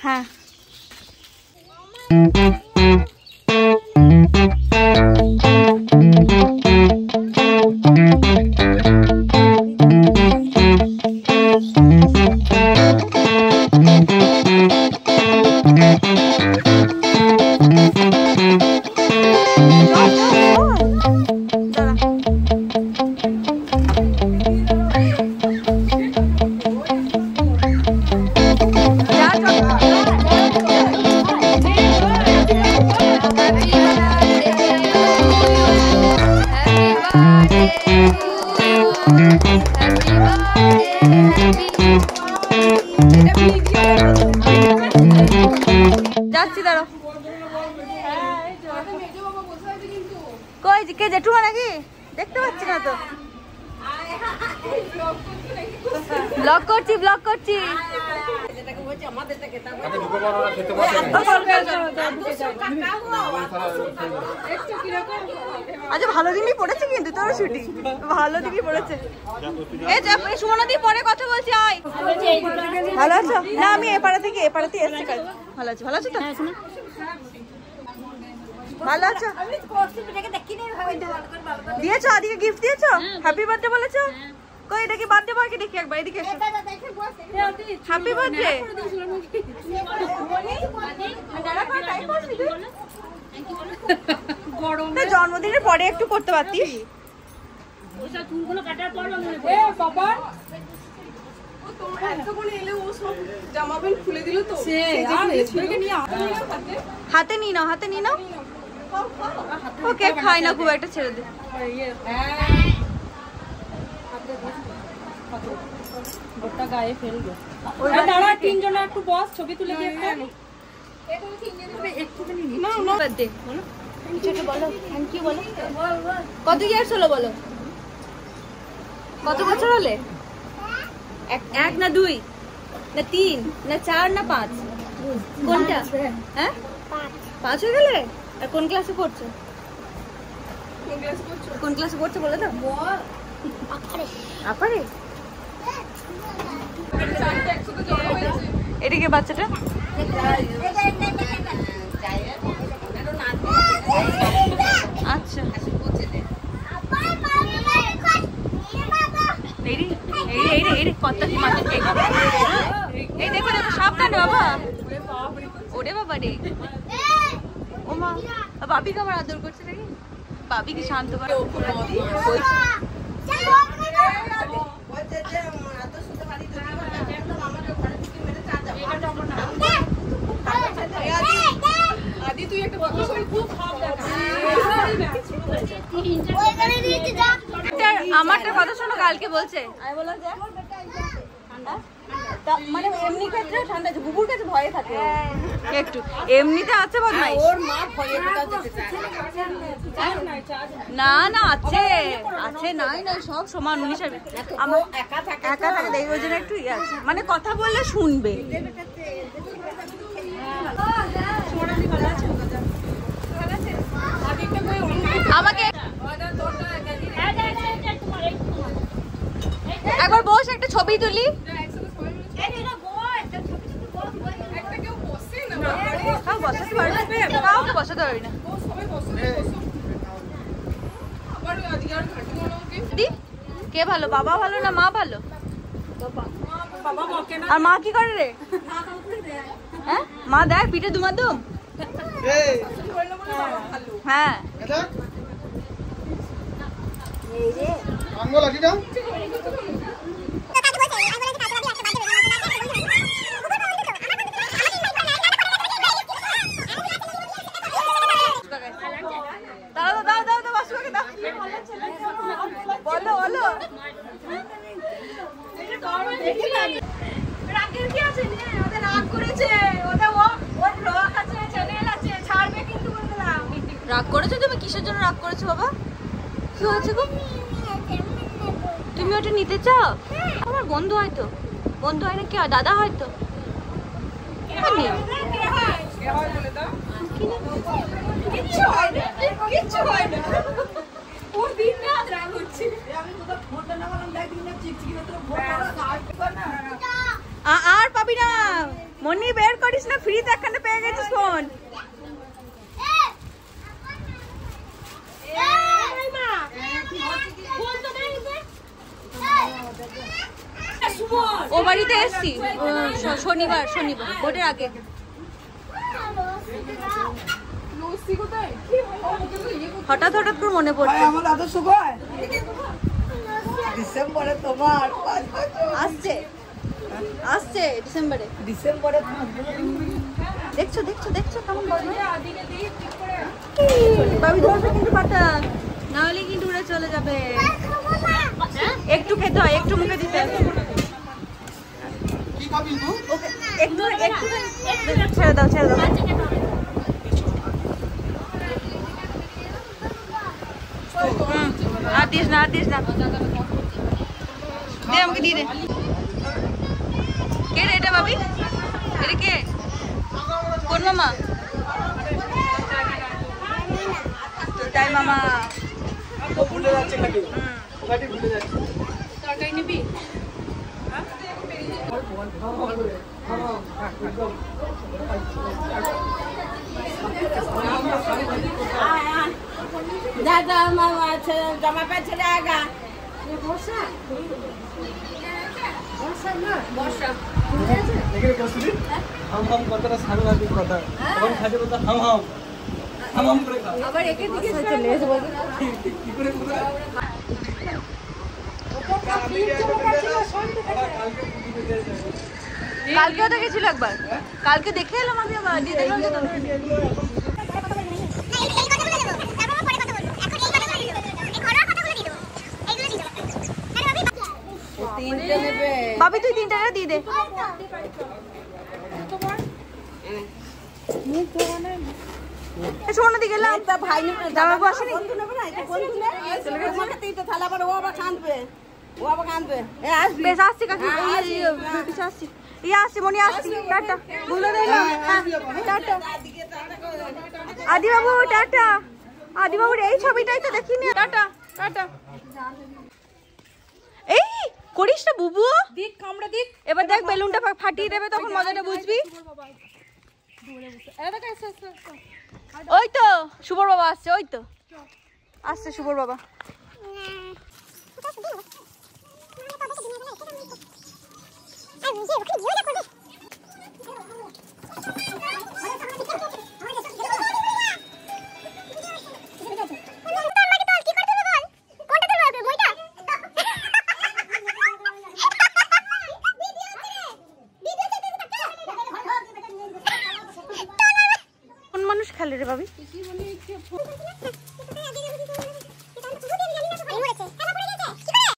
হ্যাঁ যাচ্ছি দাঁড়ো কই কে জেঠুমা নাকি দেখতে পাচ্ছি না তো ব্লগ করছি আচ্ছা ভালো দিনই পড়েছে কিন্তু তোর ছুটি ভালো দিনই পড়েছে এই সুমনা দি পরে কথা বলছি আয় ভালো আছো না আমি এপাড়া থেকে এসেছি ভালো আছো তো ভালো আছো দিয়েছো আদিকে গিফট দিয়েছো হ্যাপি বার্থডে বলেছো কই এটা কি বার্থডে বয় কি দেখি একবার এদিকে এসো হ্যাপি বার্থডে জন্মদিনের পরে একটু করতে পারতিস হাতে নিয়ে নাও ওকে খাই না খুব একটা ছেড়ে দে গায়ে ফেলবে তিনজনে একটু বস ছবি তুলে দিয়ে কত ইয়ার্স হলো বলো কত বছর হলে এক না দুই না তিন না চার না পাঁচ কোনটা হ্যাঁ 5 হয়ে গেলে আর কোন ক্লাসে পড়ছো বলে দাও আপারে এদিকে বাচ্চাটা আচ্ছা এই দেখো সাবধানে বাবা ওরে বাবা রে ও মা বাবিকে আমার আদর করছে নাকি বাবিকে শান্ত করে আমারটা কথা শোনো কালকে বলছে মানে এমনি ক্ষেত্রে ঠান্ডা বুবুর কাছে ভয়ে থাকে একটু এমনিতে আছে বদমাইশ ওর মা ভয়ে না আছে নাই সব সমান হিসাবে আমার একা থাকে দেখি ওই জন্য একটু ইয়ে আছে মানে কথা বললে শুনবে আমাকে একবার বস একটা ছবি তুলি বসাতে পারবি না কে ভালো বাবা ভালো না মা ভালো আর মা কি করে রে হ্যাঁ মা দেখ পিঠে দুমাদুম হ্যাঁ রাগ করেছো তুমি কিসের জন্য রাগ করেছো বাবা কি হয়েছে গো তুমি ওটা নিতে চাও আমার বন্ধু হয়তো বন্ধু হয় না কি দাদা হয়তো মনি বের করিস না, ফ্রিতে একখানে পেয়ে গেছিস ফোন। ও বাড়িতে এসছি শনিবার ভোটের আগে। হঠাৎ করে মনে পড়ছে আমার দাদা সুখয় ডিসেম্বরে তোমার আসছে ডিসেম্বরে দেখছো কেমন বাবি ধরবে কিন্তু পাটা, না হলে কিন্তু উড়ে চলে যাবে। একটু খেতে হয়, একটু মুখে দিতে হয়। একটু ছেড়ে দাও আর দিস না দে, আমাকে দিয়ে দে। কে রে এটা বাবি? এটা কে? কোন মামা? তাই মামা ভুলে যাচ্ছে ভুলে যাচ্ছে। তরকারি নিবি? দাদা মামা জামা প্যান্ট ছেড়ে আগা বর্ষা কথাটা সাংঘাতিক কথা। তখন খাতে বলতো হাম করে খা। আবার একে দিকে কি করে কালকেও তো গেছিল একবার, কালকে দেখে এলাম আমি আবার। বাবি তুই 3 টাকা দিয়ে দে। শোনা দি গেলাম ভাই জামাইবাবু আসেনি। থালা পরে ও আবার কাঁদবে বেশ আসছি কাকি, আসছি আসছি মনি আসছি। টাটা বলে দিলাম, টাটা আদিবাবু, টাটা আদিবাবুর এই ছবিটাই তো দেখিনি। Tata tata. এই করিস না বুবু, দিক কামড়া দিক। এবার দেখ বেলুনটা ফাটিয়ে দেবে, তখন মজাটা বুঝবি। ওই তো শুভর বাবা আসছে, ওই তো আসছে শুভর বাবা। কোন মানুষ খেলে রে ভাবি?